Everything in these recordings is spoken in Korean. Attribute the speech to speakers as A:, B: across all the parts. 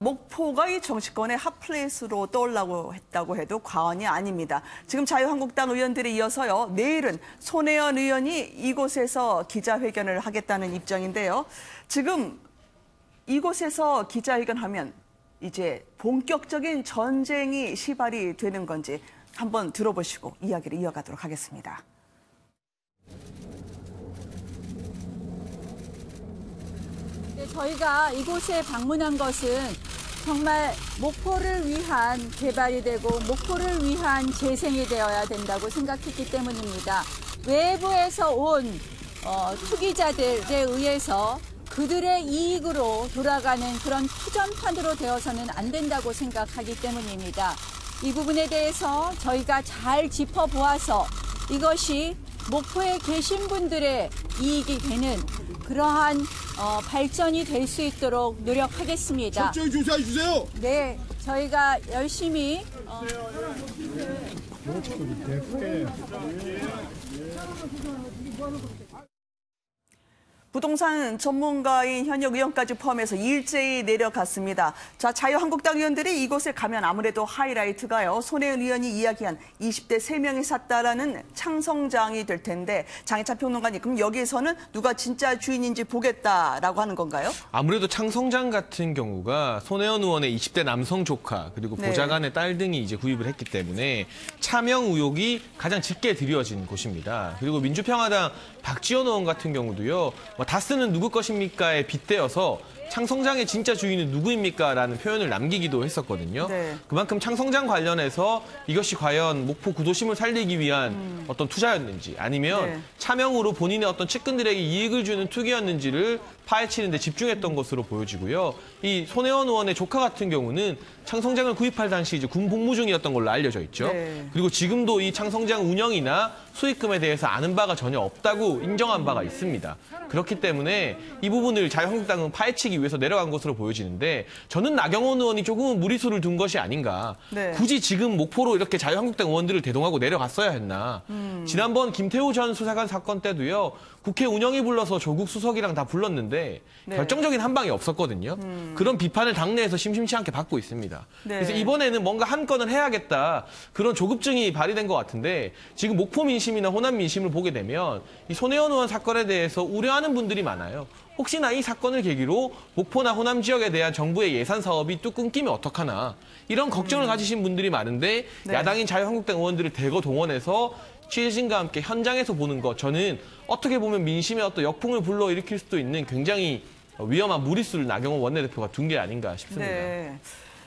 A: 목포가 이 정치권의 핫플레이스로 떠올라고 했다고 해도 과언이 아닙니다. 지금 자유한국당 의원들에 이어서요. 내일은 손혜원 의원이 이곳에서 기자회견을 하겠다는 입장인데요. 지금 이곳에서 기자회견하면 이제 본격적인 전쟁이 시발이 되는 건지 한번 들어보시고 이야기를 이어가도록 하겠습니다.
B: 네, 저희가 이곳에 방문한 것은 정말 목포를 위한 개발이 되고 목포를 위한 재생이 되어야 된다고 생각했기 때문입니다. 외부에서 온 투기자들에 의해서 그들의 이익으로 돌아가는 그런 투전판으로 되어서는 안 된다고 생각하기 때문입니다. 이 부분에 대해서 저희가 잘 짚어보아서 이것이 목포에 계신 분들의 이익이 되는 그러한 발전이 될 수 있도록 노력하겠습니다.
C: 철저히 조사해 주세요.
B: 네, 저희가 열심히
A: 부동산 전문가인 현역 의원까지 포함해서 일제히 내려갔습니다. 자, 자유한국당 의원들이 이곳에 가면 아무래도 하이라이트가요. 손혜원 의원이 이야기한 20대 3명이 샀다라는 창성장이 될 텐데 장희찬 평론가님, 그럼 여기에서는 누가 진짜 주인인지 보겠다라고 하는 건가요?
D: 아무래도 창성장 같은 경우가 손혜원 의원의 20대 남성 조카 그리고 보좌관의 딸 등이 이제 구입을 했기 때문에 차명 의혹이 가장 짙게 드리워진 곳입니다. 그리고 민주평화당 박지원 의원 같은 경우도요. 다스는 누구 것입니까에 빗대어서 창성장의 진짜 주인은 누구입니까? 라는 표현을 남기기도 했었거든요.
A: 네.
D: 그만큼 창성장 관련해서 이것이 과연 목포 구도심을 살리기 위한 어떤 투자였는지 아니면 차명으로 본인의 어떤 측근들에게 이익을 주는 투기였는지를 파헤치는 데 집중했던 것으로 보여지고요. 이 손혜원 의원의 조카 같은 경우는 창성장을 구입할 당시 이제 군 복무 중이었던 걸로 알려져 있죠. 네. 그리고 지금도 이 창성장 운영이나 수익금에 대해서 아는 바가 전혀 없다고 인정한 바가 있습니다. 그렇기 때문에 이 부분을 자유한국당은 파헤치기 위해서 내려간 것으로 보여지는데 저는 나경원 의원이 조금은 무리수를 둔 것이 아닌가. 네. 굳이 지금 목포로 이렇게 자유한국당 의원들을 대동하고 내려갔어야 했나. 지난번 김태우 전 수사관 사건 때도요. 국회 운영위 불러서 조국 수석이랑 다 불렀는데 결정적인 한 방이 없었거든요. 그런 비판을 당내에서 심심치 않게 받고 있습니다. 그래서 이번에는 뭔가 한 건을 해야겠다. 그런 조급증이 발휘된 것 같은데 지금 목포 민심이나 호남 민심을 보게 되면 이 손혜원 의원 사건에 대해서 우려하는 분들이 많아요. 혹시나 이 사건을 계기로 목포나 호남 지역에 대한 정부의 예산 사업이 뚝 끊기면 어떡하나. 이런 걱정을 가지신 분들이 많은데 야당인 자유한국당 의원들을 대거 동원해서 취재진과 함께 현장에서 보는 것, 저는 어떻게 보면 민심의 어떤 역풍을 불러일으킬 수도 있는 굉장히 위험한 무리수를 나경원 원내대표가 둔 게 아닌가 싶습니다.
A: 네.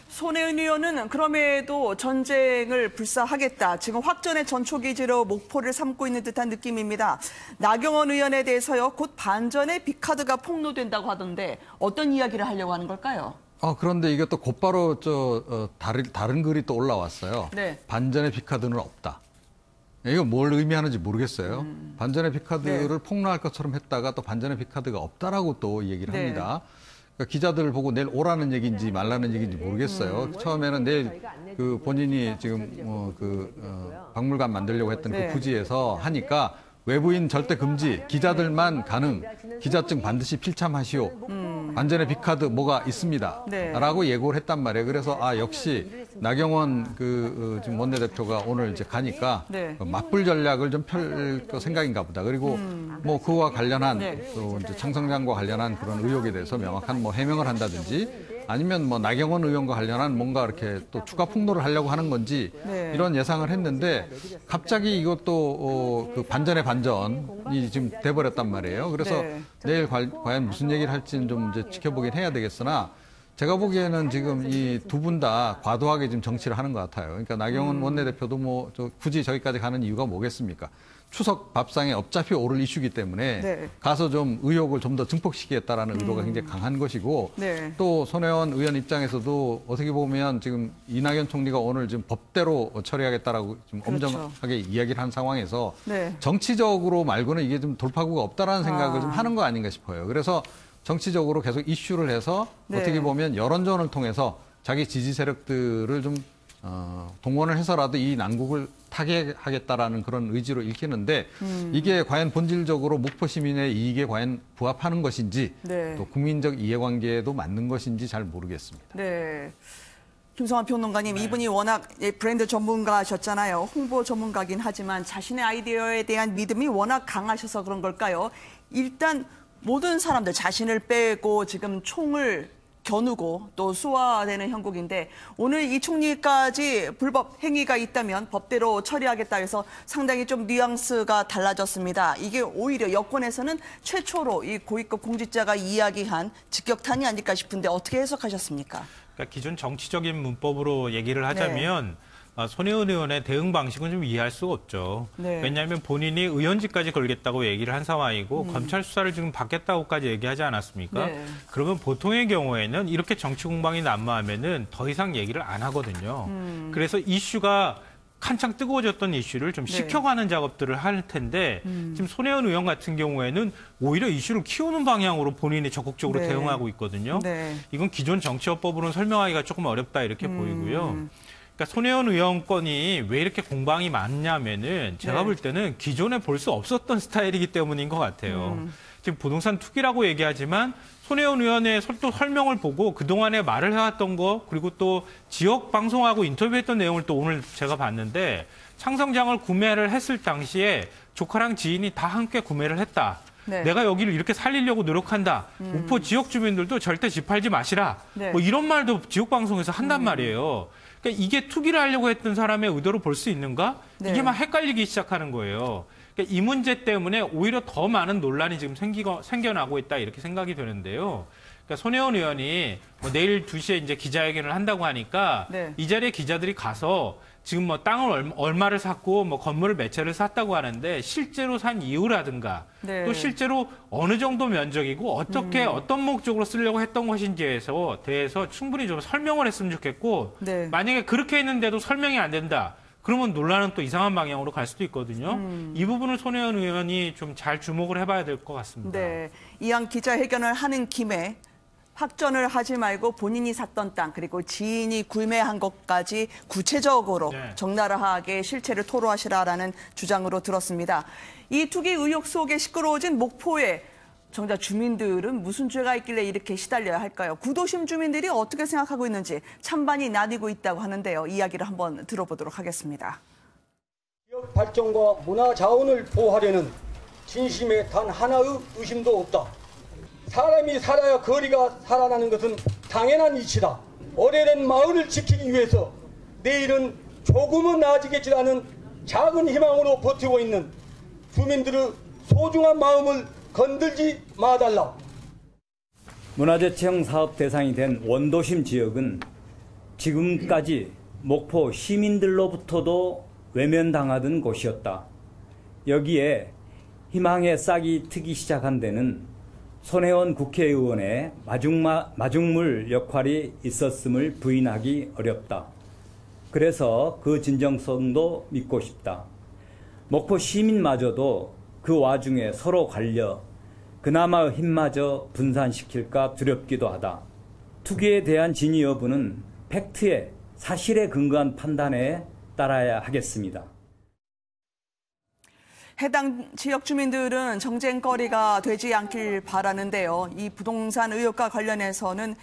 A: 손혜원 의원은 그럼에도 전쟁을 불사하겠다. 지금 확전의 전초기지로 목포를 삼고 있는 듯한 느낌입니다. 나경원 의원에 대해서요. 곧 반전의 빅카드가 폭로된다고 하던데 어떤 이야기를 하려고 하는 걸까요?
E: 그런데 이게 또 곧바로 다른 글이 또 올라왔어요.
A: 네. 반전의
E: 빅카드는 없다. 이거 뭘 의미하는지 모르겠어요. 반전의 빅카드를 폭로할 것처럼 했다가 또 반전의 빅카드가 없다라고 또 얘기를 합니다. 그러니까 기자들을 보고 내일 오라는 얘기인지 말라는 얘기인지 모르겠어요. 처음에는 내일 그 본인이 지금 박물관 만들려고 했던 그 부지에서 하니까 외부인 절대 금지, 기자들만 가능, 기자증 반드시 필참하시오. 반전의 빅카드 뭐가 있습니다. 라고 예고를 했단 말이에요. 그래서 역시 나경원 지금 원내대표가 오늘 이제 가니까 맞불 전략을 좀 펼 생각인가 보다. 그리고 뭐 그와 관련한 또 이제 창성장과 관련한 그런 의혹에 대해서 명확한 뭐 해명을 한다든지 아니면 뭐 나경원 의원과 관련한 뭔가 이렇게 또 추가 폭로를 하려고 하는 건지 이런 예상을 했는데 갑자기 이것도 그 반전의 반전이 지금 돼버렸단 말이에요. 그래서 내일 과연 무슨 얘기를 할지는 좀 이제 지켜보긴 해야 되겠으나 제가 보기에는 지금 이 두 분 다 과도하게 지금 정치를 하는 것 같아요. 그러니까 나경원 원내대표도 뭐 굳이 저기까지 가는 이유가 뭐겠습니까? 추석 밥상에 어차피 오를 이슈이기 때문에 가서 좀 의혹을 좀 더 증폭시키겠다라는 의도가 굉장히 강한 것이고 또 손혜원 의원 입장에서도 어떻게 보면 지금 이낙연 총리가 오늘 지금 법대로 처리하겠다라고 좀 엄정하게 이야기를 한 상황에서 정치적으로 말고는 이게 좀 돌파구가 없다라는 생각을 좀 하는 거 아닌가 싶어요. 그래서 정치적으로 계속 이슈를 해서 어떻게 보면 여론전을 통해서 자기 지지 세력들을 좀 동원을 해서라도 이 난국을 타개하겠다라는 그런 의지로 읽히는데 이게 과연 본질적으로 목포 시민의 이익에 과연 부합하는 것인지
A: 네.
E: 또 국민적 이해관계에도 맞는 것인지 잘 모르겠습니다.
A: 네. 김성환 평론가님, 이분이 워낙 브랜드 전문가셨잖아요. 홍보 전문가긴 하지만 자신의 아이디어에 대한 믿음이 워낙 강하셔서 그런 걸까요? 일단 모든 사람들 자신을 빼고 지금 총을 겨누고 또 수화되는 형국인데 오늘 이 총리까지 불법 행위가 있다면 법대로 처리하겠다 해서 상당히 좀 뉘앙스가 달라졌습니다. 이게 오히려 여권에서는 최초로 이 고위급 공직자가 이야기한 직격탄이 아닐까 싶은데 어떻게 해석하셨습니까?
C: 그러니까 기존 정치적인 문법으로 얘기를 하자면 손혜원 의원의 대응 방식은 좀 이해할 수가 없죠.
A: 네.
C: 왜냐하면 본인이 의원직까지 걸겠다고 얘기를 한 상황이고 검찰 수사를 지금 받겠다고까지 얘기하지 않았습니까?
A: 네.
C: 그러면 보통의 경우에는 이렇게 정치 공방이 난무하면은 더 이상 얘기를 안 하거든요. 그래서 이슈가 한창 뜨거워졌던 이슈를 좀 식혀가는 작업들을 할 텐데 지금 손혜원 의원 같은 경우에는 오히려 이슈를 키우는 방향으로 본인이 적극적으로
A: 네.
C: 대응하고 있거든요.
A: 네.
C: 이건 기존 정치화법으로는 설명하기가 조금 어렵다 이렇게 보이고요. 그러니까 손혜원 의원 건이 왜 이렇게 공방이 많냐면은 제가
A: 네.
C: 볼 때는 기존에 볼 수 없었던 스타일이기 때문인 것 같아요. 지금 부동산 투기라고 얘기하지만 손혜원 의원의 또 설명을 보고 그동안에 말을 해왔던 거 그리고 또 지역 방송하고 인터뷰했던 내용을 또 오늘 제가 봤는데 창성장을 구매를 했을 당시에 조카랑 지인이 다 함께 구매를 했다.
A: 네.
C: 내가 여기를 이렇게 살리려고 노력한다. 목포 지역 주민들도 절대 집 팔지 마시라.
A: 네.
C: 뭐 이런 말도 지역 방송에서 한단 말이에요. 그러니까 이게 투기를 하려고 했던 사람의 의도로 볼 수 있는가?
A: 네.
C: 이게 막 헷갈리기 시작하는 거예요. 그러니까 이 문제 때문에 오히려 더 많은 논란이 지금 생겨나고 있다 이렇게 생각이 되는데요. 그러니까 손혜원 의원이 뭐 내일 2시에 이제 기자회견을 한다고 하니까
A: 네.
C: 이 자리에 기자들이 가서 지금 뭐 땅을 얼마를 샀고 뭐 건물을 몇 채를 샀다고 하는데 실제로 산 이유라든가
A: 네.
C: 또 실제로 어느 정도 면적이고 어떻게 어떤 목적으로 쓰려고 했던 것인지에 대해서 충분히 좀 설명을 했으면 좋겠고
A: 네.
C: 만약에 그렇게 했는데도 설명이 안 된다. 그러면 논란은 또 이상한 방향으로 갈 수도 있거든요. 이 부분을 손혜원 의원이 좀 잘 주목을 해봐야 될 것 같습니다.
A: 네. 이왕 기자회견을 하는 김에 확전을 하지 말고 본인이 샀던 땅 그리고 지인이 구매한 것까지 구체적으로
C: 네.
A: 적나라하게 실체를 토로하시라라는 주장으로 들었습니다. 이 투기 의혹 속에 시끄러워진 목포에 정작 주민들은 무슨 죄가 있길래 이렇게 시달려야 할까요? 구도심 주민들이 어떻게 생각하고 있는지 찬반이 나뉘고 있다고 하는데요. 이야기를 한번 들어보도록 하겠습니다.
F: 지역 발전과 문화 자원을 보호하려는 진심에 단 하나의 의심도 없다. 사람이 살아야 거리가 살아나는 것은 당연한 이치다. 오래된 마을을 지키기 위해서 내일은 조금은 나아지겠지라는 작은 희망으로 버티고 있는 주민들의 소중한 마음을 건들지 마달라.
G: 문화재청 사업 대상이 된 원도심 지역은 지금까지 목포 시민들로부터도 외면당하던 곳이었다. 여기에 희망의 싹이 트기 시작한 데는 손혜원 국회의원의 마중물 역할이 있었음을 부인하기 어렵다. 그래서 그 진정성도 믿고 싶다. 목포 시민마저도 그 와중에 서로 갈려 그나마 힘마저 분산시킬까 두렵기도 하다. 투기에 대한 진위 여부는 팩트에 사실에 근거한 판단에 따라야 하겠습니다.
A: 해당 지역 주민들은 정쟁거리가 되지 않길 바라는데요. 이 부동산 의혹과 관련해서는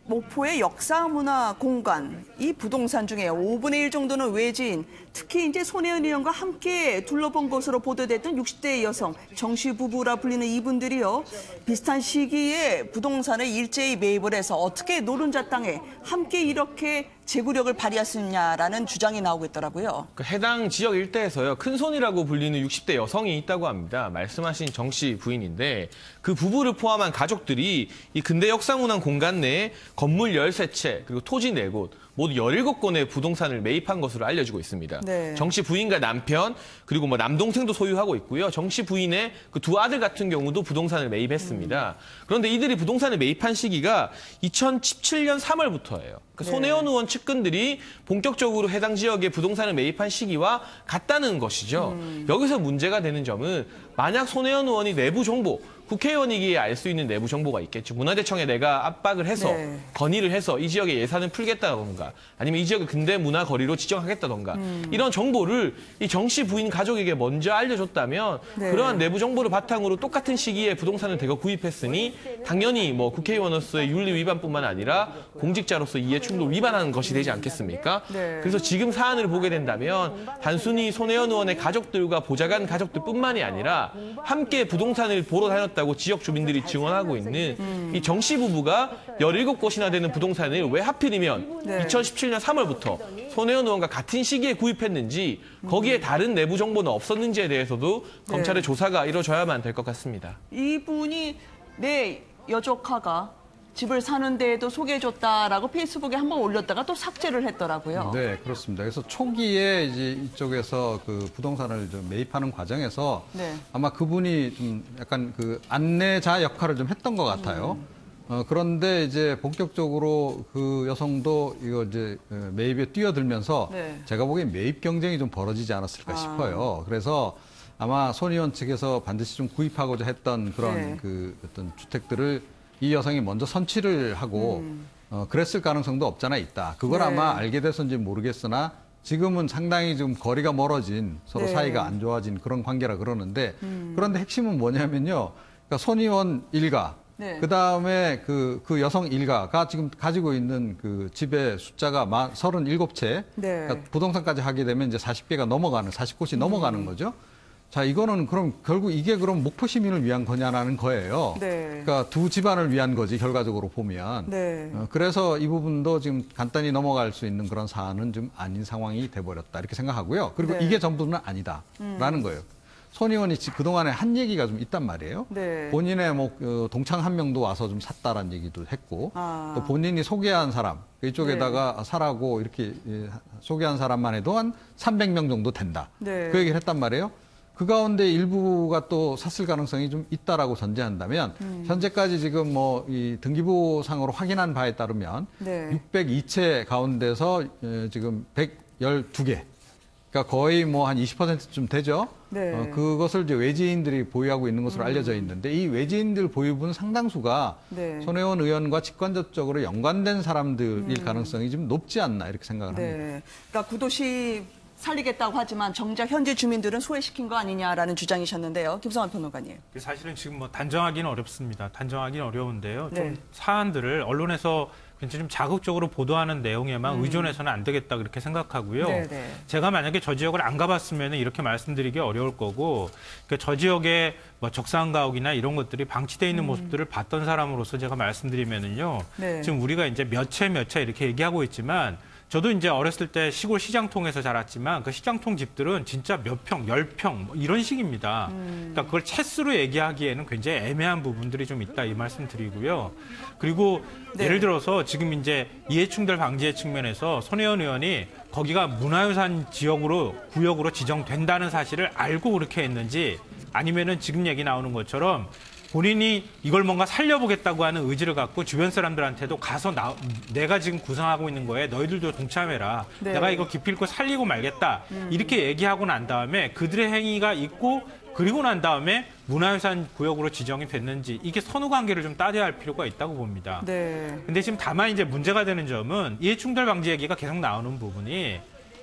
A: 목포의 역사문화 공간, 이 부동산 중에 5분의 1 정도는 외지인, 특히 이제 손혜원 의원과 함께 둘러본 것으로 보도됐던 60대 여성, 정씨 부부라 불리는 이분들이요. 비슷한 시기에 부동산을 일제히 매입을 해서 어떻게 노른자 땅에 함께 이렇게 제구력을 발휘했느냐라는 주장이 나오고 있더라고요.
D: 그 해당 지역 일대에서요. 큰손이라고 불리는 60대 여성이 있다고 합니다. 말씀하신 정 씨 부인인데 그 부부를 포함한 가족들이 이 근대 역사문화 공간 내에 건물 13채 그리고 토지 4곳 모두 17건의 부동산을 매입한 것으로 알려지고 있습니다.
A: 네.
D: 정 씨 부인과 남편 그리고 뭐 남동생도 소유하고 있고요. 정 씨 부인의 그 두 아들 같은 경우도 부동산을 매입했습니다. 그런데 이들이 부동산을 매입한 시기가 2017년 3월부터예요. 그 손혜원 의원 측근들이 본격적으로 해당 지역에 부동산을 매입한 시기와 같다는 것이죠. 여기서 문제가 되는 점은 만약 손혜원 의원이 내부 정보, 국회의원이기에 알 수 있는 내부 정보가 있겠죠. 문화재청에 내가 압박을 해서
A: 네.
D: 건의를 해서 이 지역에 예산을 풀겠다던가 아니면 이 지역을 근대 문화 거리로 지정하겠다던가 이런 정보를 이 정 씨 부인 가족에게 먼저 알려줬다면
A: 네.
D: 그러한 내부 정보를 바탕으로 똑같은 시기에 부동산을 대거 구입했으니 당연히 뭐 국회의원으로서의 윤리 위반뿐만 아니라 공직자로서 이해충돌 위반하는 것이 되지 않겠습니까?
A: 네.
D: 그래서 지금 사안을 보게 된다면 단순히 손혜원 의원의 가족들과 보좌관 가족들뿐만이 아니라 함께 부동산을 보러 다녔다고 지역 주민들이 증언하고 있는 이 정 씨 부부가 17곳이나 되는 부동산을 왜 하필이면
A: 네.
D: 2017년 3월부터 손혜원 의원과 같은 시기에 구입했는지 거기에 다른 내부 정보는 없었는지에 대해서도 검찰의 조사가 이루어져야만 될 것 같습니다.
A: 이분이 내 여조카가 집을 사는 데에도 소개해줬다라고 페이스북에 한번 올렸다가 또 삭제를 했더라고요.
E: 네, 그렇습니다. 그래서 초기에 이제 이쪽에서 그 부동산을 좀 매입하는 과정에서
A: 네.
E: 아마 그분이 좀 약간 그 안내자 역할을 좀 했던 것 같아요. 그런데 이제 본격적으로 그 여성도 이거 이제 매입에 뛰어들면서
A: 네.
E: 제가 보기엔 매입 경쟁이 좀 벌어지지 않았을까 싶어요. 그래서 아마 손 의원 측에서 반드시 좀 구입하고자 했던 그런
A: 네.
E: 그 어떤 주택들을 이 여성이 먼저 선취를 하고 그랬을 가능성도 없잖아 있다. 그걸
A: 네.
E: 아마 알게 돼서인지 모르겠으나 지금은 상당히 좀 거리가 멀어진 서로
A: 네.
E: 사이가 안 좋아진 그런 관계라 그러는데 그런데 핵심은 뭐냐면요. 그러니까 손 의원 일가
A: 네.
E: 그다음에 그 여성 일가가 지금 가지고 있는 그 집의 숫자가 37채
A: 네.
E: 그러니까 부동산까지 하게 되면 이제 40개가 넘어가는 40곳이 넘어가는 거죠. 자, 이거는 그럼 결국 이게 그럼 목포 시민을 위한 거냐라는 거예요.
A: 네.
E: 그러니까 두 집안을 위한 거지 결과적으로 보면.
A: 네.
E: 그래서 이 부분도 지금 간단히 넘어갈 수 있는 그런 사안은 좀 아닌 상황이 돼버렸다 이렇게 생각하고요. 그리고
A: 네.
E: 이게 전부는 아니다라는 거예요. 손 의원이 그동안에 한 얘기가 좀 있단 말이에요.
A: 네.
E: 본인의 뭐 동창 한 명도 와서 좀 샀다라는 얘기도 했고
A: 아.
E: 또 본인이 소개한 사람 이쪽에다가 사라고 이렇게 소개한 사람만 해도 한 300명 정도 된다.
A: 네.
E: 그 얘기를 했단 말이에요. 그 가운데 일부가 또 샀을 가능성이 좀 있다라고 전제한다면 현재까지 지금 뭐 이 등기부상으로 확인한 바에 따르면
A: 네.
E: 602채 가운데서 지금 112개. 그러니까 거의 뭐 한 20%쯤 되죠.
A: 네.
E: 그것을 이제 외지인들이 보유하고 있는 것으로 알려져 있는데 이 외지인들 보유분 상당수가
A: 네.
E: 손혜원 의원과 직간접적으로 연관된 사람들일 가능성이 좀 높지 않나 이렇게 생각을 합니다.
A: 네. 그러니까 구도시 살리겠다고 하지만 정작 현지 주민들은 소외시킨 거 아니냐라는 주장이셨는데요. 김성환 평론가님.
C: 사실은 지금 뭐 단정하기는 어렵습니다. 단정하기는 어려운데요.
A: 네.
C: 좀 사안들을 언론에서 굉장히 좀 자극적으로 보도하는 내용에만 의존해서는 안 되겠다 그렇게 생각하고요.
A: 네, 네.
C: 제가 만약에 저 지역을 안 가봤으면 이렇게 말씀드리기 어려울 거고 그러니까 저 지역에 뭐 적산 가옥이나 이런 것들이 방치되어 있는 모습들을 봤던 사람으로서 제가 말씀드리면은요.
A: 네.
C: 지금 우리가 이제 몇 채 이렇게 얘기하고 있지만 저도 이제 어렸을 때 시골 시장통에서 자랐지만 그 시장통 집들은 진짜 몇 평, 10평 뭐 이런 식입니다. 그러니까 그걸 채수로 얘기하기에는 굉장히 애매한 부분들이 좀 있다 이 말씀 드리고요. 그리고
A: 네.
C: 예를 들어서 지금 이제 이해충돌 방지의 측면에서 손혜원 의원이 거기가 문화유산 지역으로 구역으로 지정된다는 사실을 알고 그렇게 했는지 아니면은 지금 얘기 나오는 것처럼 본인이 이걸 뭔가 살려보겠다고 하는 의지를 갖고 주변 사람들한테도 가서 내가 지금 구상하고 있는 거에 너희들도 동참해라.
A: 네.
C: 내가 이거 기필코 살리고 말겠다. 이렇게 얘기하고 난 다음에 그들의 행위가 있고 그리고 난 다음에 문화유산 구역으로 지정이 됐는지 이게 선후 관계를 좀 따져야 할 필요가 있다고 봅니다.
A: 네.
C: 근데 지금 다만 이제 문제가 되는 점은 이해충돌 방지 얘기가 계속 나오는 부분이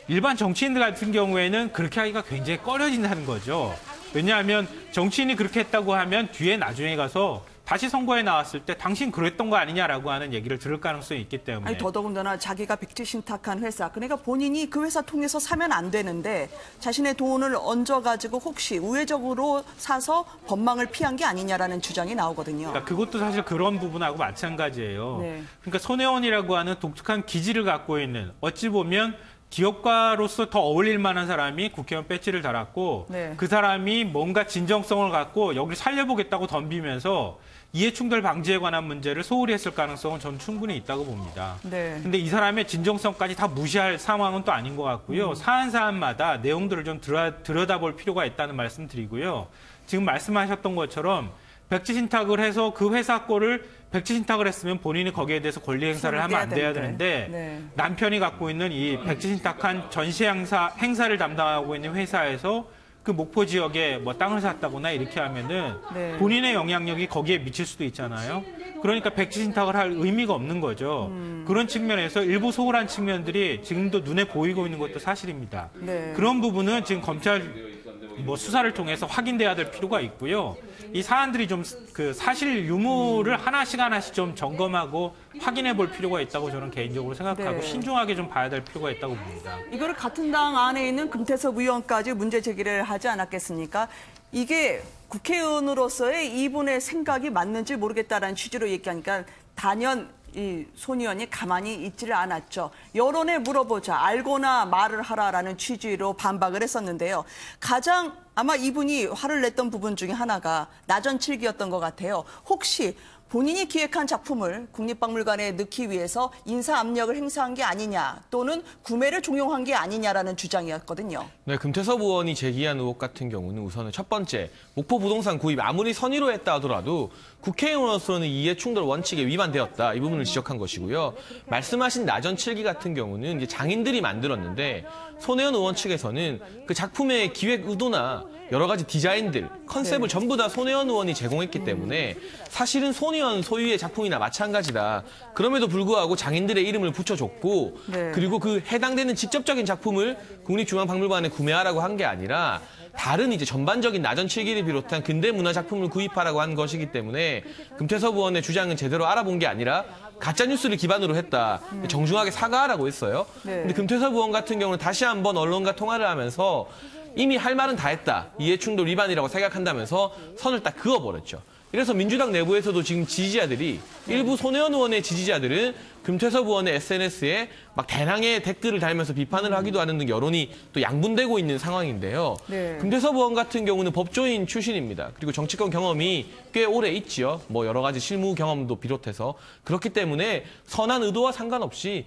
C: 일반 정치인들 같은 경우에는 그렇게 하기가 굉장히 꺼려진다는 거죠. 왜냐하면 정치인이 그렇게 했다고 하면 뒤에 나중에 가서 다시 선거에 나왔을 때 당신 그랬던 거 아니냐라고 하는 얘기를 들을 가능성이 있기 때문에.
A: 아니 더더군다나 자기가 백지 신탁한 회사, 그러니까 본인이 그 회사 통해서 사면 안 되는데 자신의 돈을 얹어가지고 혹시 우회적으로 사서 법망을 피한 게 아니냐라는 주장이 나오거든요.
C: 그러니까 그것도 사실 그런 부분하고 마찬가지예요.
A: 네.
C: 그러니까 손혜원이라고 하는 독특한 기질을 갖고 있는 어찌 보면 기업가로서 더 어울릴 만한 사람이 국회의원 배지를 달았고
A: 네.
C: 그 사람이 뭔가 진정성을 갖고 여기를 살려보겠다고 덤비면서 이해충돌 방지에 관한 문제를 소홀히 했을 가능성은 저는 충분히 있다고 봅니다.
A: 네.
C: 근데 이 사람의 진정성까지 다 무시할 상황은 또 아닌 것 같고요. 사안마다 내용들을 좀 들여다볼 필요가 있다는 말씀 드리고요. 지금 말씀하셨던 것처럼 백지 신탁을 해서 그 회사 거를 백지 신탁을 했으면 본인이 거기에 대해서 권리 행사를 하면 안 돼야 되는데
A: 네.
C: 남편이 갖고 있는 이 백지 신탁한 전시 행사를 담당하고 있는 회사에서 그 목포 지역에 뭐 땅을 샀다거나 이렇게 하면은
A: 네.
C: 본인의 영향력이 거기에 미칠 수도 있잖아요. 그러니까 백지 신탁을 할 의미가 없는 거죠. 그런 측면에서 일부 소홀한 측면들이 지금도 눈에 보이고 있는 것도 사실입니다.
A: 네.
C: 그런 부분은 지금 검찰 뭐 수사를 통해서 확인돼야 될 필요가 있고요. 이 사안들이 좀 그 사실 유무를 하나씩 좀 점검하고 확인해 볼 필요가 있다고 저는 개인적으로 생각하고
A: 네.
C: 신중하게 좀 봐야 될 필요가 있다고 봅니다.
A: 이거를 같은 당 안에 있는 금태섭 의원까지 문제 제기를 하지 않았겠습니까? 이게 국회의원으로서의 이분의 생각이 맞는지 모르겠다라는 취지로 얘기하니까 단연 이 손 의원이 가만히 있지를 않았죠. 여론에 물어보자, 알거나 말을 하라라는 취지로 반박을 했었는데요. 가장 아마 이분이 화를 냈던 부분 중에 하나가 나전칠기였던 것 같아요. 혹시 본인이 기획한 작품을 국립박물관에 넣기 위해서 인사 압력을 행사한 게 아니냐 또는 구매를 종용한 게 아니냐라는 주장이었거든요.
D: 네, 금태섭 의원이 제기한 의혹 같은 경우는 우선은 첫 번째, 목포 부동산 구입 아무리 선의로 했다 하더라도 국회의원으로서는 이해충돌 원칙에 위반되었다. 이 부분을 지적한 것이고요. 말씀하신 나전칠기 같은 경우는 이제 장인들이 만들었는데 손혜원 의원 측에서는 그 작품의 기획 의도나 여러 가지 디자인들, 컨셉을 전부 다 손혜원 의원이 제공했기 때문에 사실은 손 의원 소유의 작품이나 마찬가지다. 그럼에도 불구하고 장인들의 이름을 붙여줬고
A: 네.
D: 그리고 그 해당되는 직접적인 작품을 국립중앙박물관에 구매하라고 한 게 아니라 다른 이제 전반적인 나전칠기를 비롯한 근대 문화 작품을 구입하라고 한 것이기 때문에 금태섭 의원의 주장은 제대로 알아본 게 아니라 가짜 뉴스를 기반으로 했다. 정중하게 사과하라고 했어요.
A: 네.
D: 근데 금태섭 의원 같은 경우는 다시 한번 언론과 통화를 하면서 이미 할 말은 다 했다. 이해충돌 위반이라고 생각한다면서 선을 딱 그어버렸죠. 이래서 민주당 내부에서도 지금 지지자들이 일부 손혜원 의원의 지지자들은 금태섭 의원의 SNS에 막 대량의 댓글을 달면서 비판을 하기도 하는 등 여론이 또 양분되고 있는 상황인데요.
A: 네.
D: 금태섭 의원 같은 경우는 법조인 출신입니다. 그리고 정치권 경험이 꽤 오래 있지요. 뭐 여러 가지 실무 경험도 비롯해서. 그렇기 때문에 선한 의도와 상관없이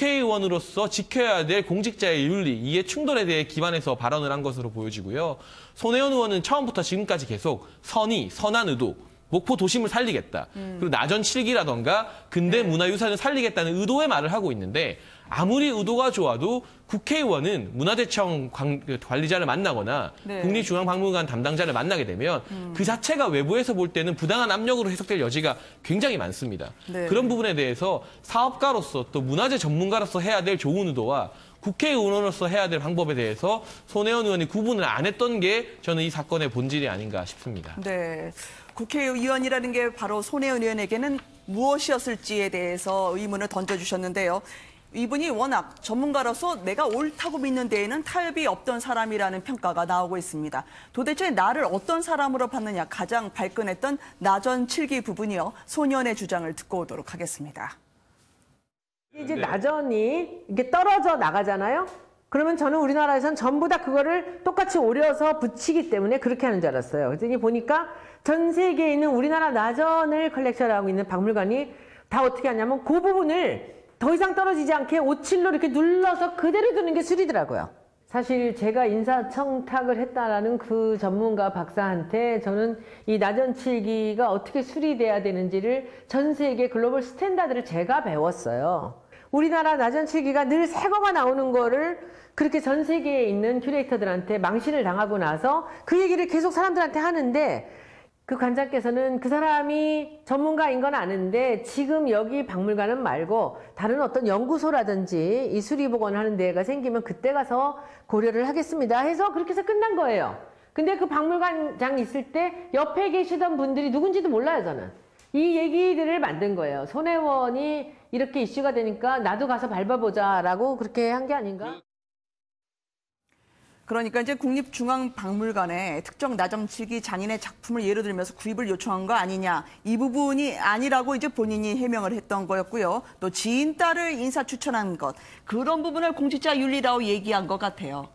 D: 국회의원으로서 지켜야 될 공직자의 윤리, 이해 충돌에 대해 기반해서 발언을 한 것으로 보여지고요. 손혜원 의원은 처음부터 지금까지 계속 선의, 선한 의도, 목포 도심을 살리겠다. 그리고 나전칠기라던가 근대 문화유산을 살리겠다는 의도의 말을 하고 있는데 아무리 의도가 좋아도 국회의원은 문화재청 관리자를 만나거나
A: 네.
D: 국립중앙박물관 담당자를 만나게 되면 그 자체가 외부에서 볼 때는 부당한 압력으로 해석될 여지가 굉장히 많습니다.
A: 네.
D: 그런 부분에 대해서 사업가로서 또 문화재 전문가로서 해야 될 좋은 의도와 국회의원으로서 해야 될 방법에 대해서 손혜원 의원이 구분을 안 했던 게 저는 이 사건의 본질이 아닌가 싶습니다.
A: 네. 국회의원이라는 게 바로 손혜원 의원에게는 무엇이었을지에 대해서 의문을 던져주셨는데요. 이분이 워낙 전문가로서 내가 옳다고 믿는 데에는 타협이 없던 사람이라는 평가가 나오고 있습니다. 도대체 나를 어떤 사람으로 봤느냐 가장 발끈했던 나전칠기 부분이요. 손 의원의 주장을 듣고 오도록 하겠습니다.
H: 이제 나전이 이게 떨어져 나가잖아요. 그러면 저는 우리나라에선 전부 다 그거를 똑같이 오려서 붙이기 때문에 그렇게 하는 줄 알았어요. 그랬더니 보니까 전 세계에 있는 우리나라 나전을 컬렉션하고 있는 박물관이 다 어떻게 하냐면 그 부분을 더 이상 떨어지지 않게 오칠로 이렇게 눌러서 그대로 두는 게 술이더라고요. 사실 제가 인사청탁을 했다라는 그 전문가 박사한테 저는 이 나전칠기가 어떻게 수리돼야 되는지를 전 세계 글로벌 스탠다드를 제가 배웠어요. 우리나라 나전칠기가 늘 새 거가 나오는 거를 그렇게 전 세계에 있는 큐레이터들한테 망신을 당하고 나서 그 얘기를 계속 사람들한테 하는데 그 관장께서는 그 사람이 전문가인 건 아는데 지금 여기 박물관은 말고 다른 어떤 연구소라든지 이 수리복원 하는 데가 생기면 그때 가서 고려를 하겠습니다 해서 그렇게 해서 끝난 거예요. 근데 그 박물관장 있을 때 옆에 계시던 분들이 누군지도 몰라요, 저는. 이 얘기들을 만든 거예요. 손혜원이 이렇게 이슈가 되니까 나도 가서 밟아보자라고 그렇게 한 게 아닌가?
A: 그러니까 이제 국립중앙박물관에 특정 나전칠기 장인의 작품을 예로 들면서 구입을 요청한 거 아니냐. 이 부분이 아니라고 이제 본인이 해명을 했던 거였고요. 또 지인 딸을 인사 추천한 것. 그런 부분을 공직자 윤리라고 얘기한 것 같아요.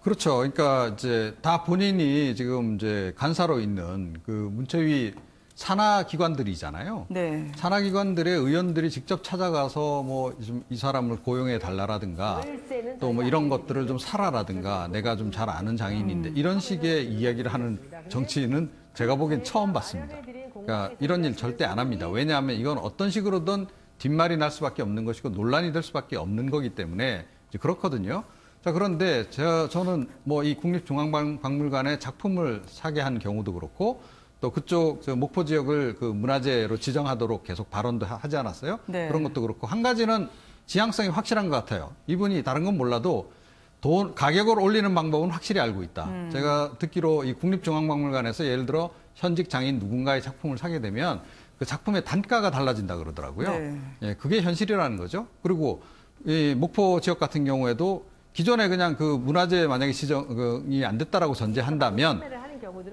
E: 그렇죠. 그러니까 이제 다 본인이 지금 이제 간사로 있는 그 문체위 산하기관들이잖아요.
A: 네.
E: 산하기관들의 의원들이 직접 찾아가서 뭐 이 사람을 고용해 달라라든가 또 뭐 이런 것들을 좀 사라라든가 내가 좀 잘 아는 장인인데 이런 식의 이야기를 하는 정치인은 제가 보기엔 처음 봤습니다. 그러니까 이런 일 절대 안 합니다. 왜냐하면 이건 어떤 식으로든 뒷말이 날 수밖에 없는 것이고 논란이 될 수밖에 없는 거기 때문에 이제 그렇거든요. 자, 그런데 저는 뭐 이 국립중앙박물관에 작품을 사게 한 경우도 그렇고 또 그쪽 목포 지역을 그 문화재로 지정하도록 계속 발언도 하지 않았어요?
A: 네.
E: 그런 것도 그렇고 한 가지는 지향성이 확실한 것 같아요. 이분이 다른 건 몰라도 가격을 올리는 방법은 확실히 알고 있다. 제가 듣기로 이 국립중앙박물관에서 예를 들어 현직 장인 누군가의 작품을 사게 되면 그 작품의 단가가 달라진다 그러더라고요.
A: 네.
E: 예, 그게 현실이라는 거죠. 그리고 이 목포 지역 같은 경우에도 기존에 그냥 그 문화재 만약에 지정이 안 됐다라고 전제한다면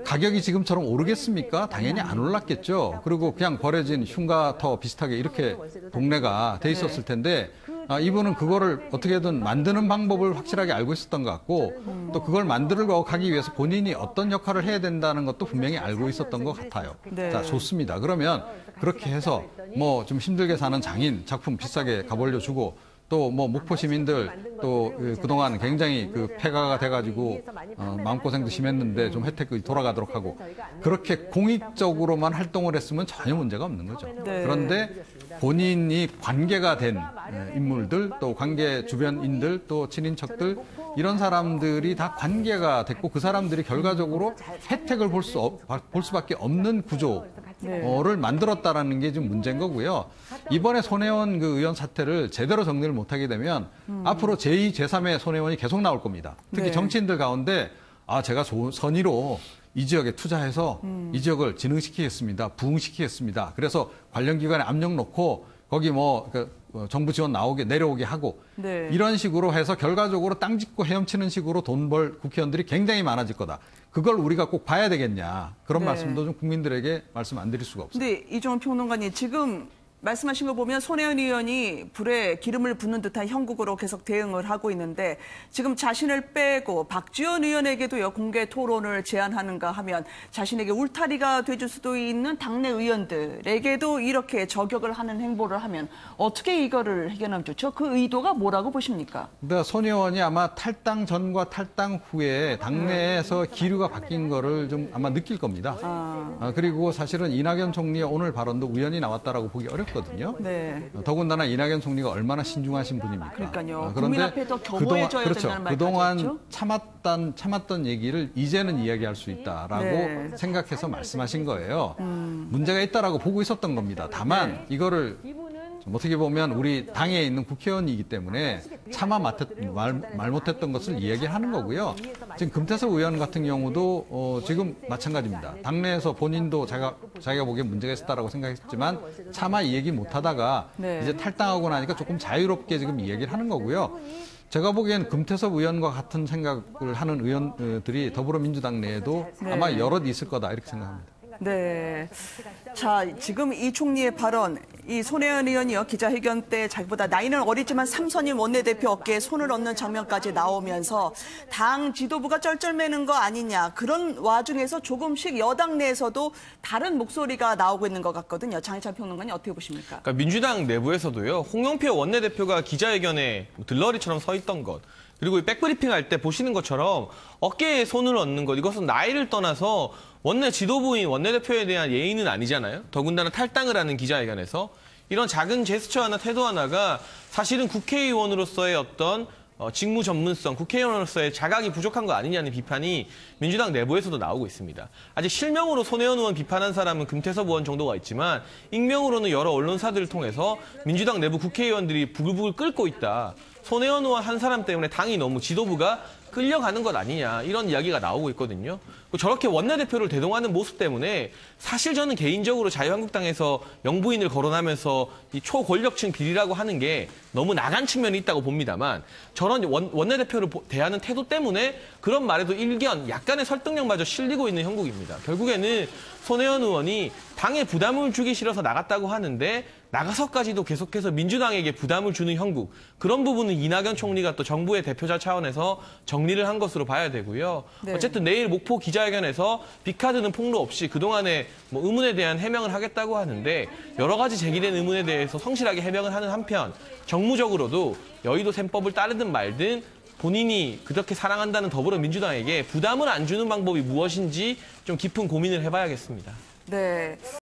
E: 가격이 지금처럼 오르겠습니까? 당연히 안 올랐겠죠. 그리고 그냥 버려진 흉가터 비슷하게 이렇게 동네가 돼 있었을 텐데 이분은 그거를 어떻게든 만드는 방법을 확실하게 알고 있었던 것 같고 또 그걸 만들고 가기 위해서 본인이 어떤 역할을 해야 된다는 것도 분명히 알고 있었던 것 같아요.
A: 네.
E: 자, 좋습니다. 그러면 그렇게 해서 뭐 좀 힘들게 사는 장인 작품 비싸게 가벌려 주고 또 뭐 목포 시민들 또 그동안 굉장히 그 폐가가 돼가지고 마음고생도 심했는데 좀 혜택이 돌아가도록 하고 그렇게 공익적으로만 활동을 했으면 전혀 문제가 없는 거죠.
A: 네.
E: 그런데 본인이 관계가 된 인물들 또 관계 주변인들 또 친인척들 이런 사람들이 다 관계가 됐고 그 사람들이 결과적으로 혜택을 볼 수밖에 없는 구조를 만들었다라는 게 좀 문제인 거고요. 이번에 손혜원 그 의원 사태를 제대로 정리를 못하게 되면 앞으로 제2, 제3의 손혜원이 계속 나올 겁니다. 특히
A: 네.
E: 정치인들 가운데 제가 선의로 이 지역에 투자해서 이 지역을 진흥시키겠습니다. 부흥시키겠습니다. 그래서 관련 기관에 압력 놓고 거기 정부 지원 내려오게 하고
A: 네.
E: 이런 식으로 해서 결과적으로 땅 짓고 헤엄치는 식으로 돈 벌 국회의원들이 굉장히 많아질 거다. 그걸 우리가 꼭 봐야 되겠냐. 그런
A: 네.
E: 말씀도 좀 국민들에게 말씀 안 드릴 수가 없어요.
A: 근데 이종원 평론가님 지금 말씀하신 거 보면 손혜원 의원이 불에 기름을 붓는 듯한 형국으로 계속 대응을 하고 있는데 지금 자신을 빼고 박지원 의원에게도요 공개 토론을 제안하는가 하면 자신에게 울타리가 돼줄 수도 있는 당내 의원들에게도 이렇게 저격을 하는 행보를 하면 어떻게 이거를 해결하면 좋죠? 그 의도가 뭐라고 보십니까?
E: 근데 손 의원이 아마 탈당 전과 탈당 후에 당내에서 기류가 바뀐 거를 좀 아마 느낄 겁니다. 그리고 사실은 이낙연 총리의 오늘 발언도 우연히 나왔다라고 보기 어렵거든요.
A: 네.
E: 더군다나 이낙연 총리가 얼마나 신중하신 분입니까?
A: 그러니까요.
E: 그런데
A: 국민 앞에 더 겸허해져야 된다는 말까지
E: 그동안
A: 했죠?
E: 참았던 얘기를 이제는 이야기할 수 있다라고
A: 네.
E: 생각해서 말씀하신 거예요. 문제가 있다라고 보고 있었던 겁니다. 다만 이거를 좀 어떻게 보면 우리 당에 있는 국회의원이기 때문에 말 못했던 것을 이야기하는 거고요. 지금 금태섭 의원 같은 경우도 지금 마찬가지입니다. 당내에서 본인도 자기가 보기엔 문제가 있었다라고 생각했지만 차마 이 얘기 못하다가
A: 네.
E: 이제 탈당하고 나니까 조금 자유롭게 지금 이야기를 하는 거고요. 제가 보기엔 금태섭 의원과 같은 생각을 하는 의원들이 더불어민주당 내에도
A: 네.
E: 아마 여럿 있을 거다 이렇게 생각합니다.
A: 네. 자, 지금 이 총리의 발언, 이 손혜원 의원이요, 기자회견 때 자기보다 나이는 어리지만 삼선임 원내대표 어깨에 손을 얹는 장면까지 나오면서 당 지도부가 쩔쩔매는 거 아니냐. 그런 와중에서 조금씩 여당 내에서도 다른 목소리가 나오고 있는 것 같거든요. 장희찬 평론가님 어떻게 보십니까?
D: 그러니까 민주당 내부에서도요. 홍영표 원내대표가 기자회견에 들러리처럼 서 있던 것. 그리고 백브리핑 할 때 보시는 것처럼 어깨에 손을 얹는 것. 이것은 나이를 떠나서 원내 지도부인 원내대표에 대한 예의는 아니잖아요. 더군다나 탈당을 하는 기자회견에서 이런 작은 제스처 하나, 태도 하나가 사실은 국회의원으로서의 어떤 직무 전문성, 국회의원으로서의 자각이 부족한 거 아니냐는 비판이 민주당 내부에서도 나오고 있습니다. 아직 실명으로 손혜원 의원 비판한 사람은 금태섭 의원 정도가 있지만 익명으로는 여러 언론사들을 통해서 민주당 내부 국회의원들이 부글부글 끓고 있다. 손혜원 의원 한 사람 때문에 당이 너무 지도부가 끌려가는 것 아니냐 이런 이야기가 나오고 있거든요. 저렇게 원내대표를 대동하는 모습 때문에 사실 저는 개인적으로 자유한국당에서 영부인을 거론하면서 이 초권력층 비리라고 하는 게 너무 나간 측면이 있다고 봅니다만 저런 원내대표를 대하는 태도 때문에 그런 말에도 일견 약간의 설득력마저 실리고 있는 형국입니다. 결국에는 손혜원 의원이 당에 부담을 주기 싫어서 나갔다고 하는데 나가서까지도 계속해서 민주당에게 부담을 주는 형국. 그런 부분은 이낙연 총리가 또 정부의 대표자 차원에서 정리를 한 것으로 봐야 되고요.
A: 네.
D: 어쨌든 내일 목포 기자회견에서 빅카드는 폭로 없이 그동안의 의문에 대한 해명을 하겠다고 하는데 여러 가지 제기된 의문에 대해서 성실하게 해명을 하는 한편 정무적으로도 여의도 셈법을 따르든 말든 본인이 그렇게 사랑한다는 더불어민주당에게 부담을 안 주는 방법이 무엇인지 좀 깊은 고민을 해봐야겠습니다.
A: 네.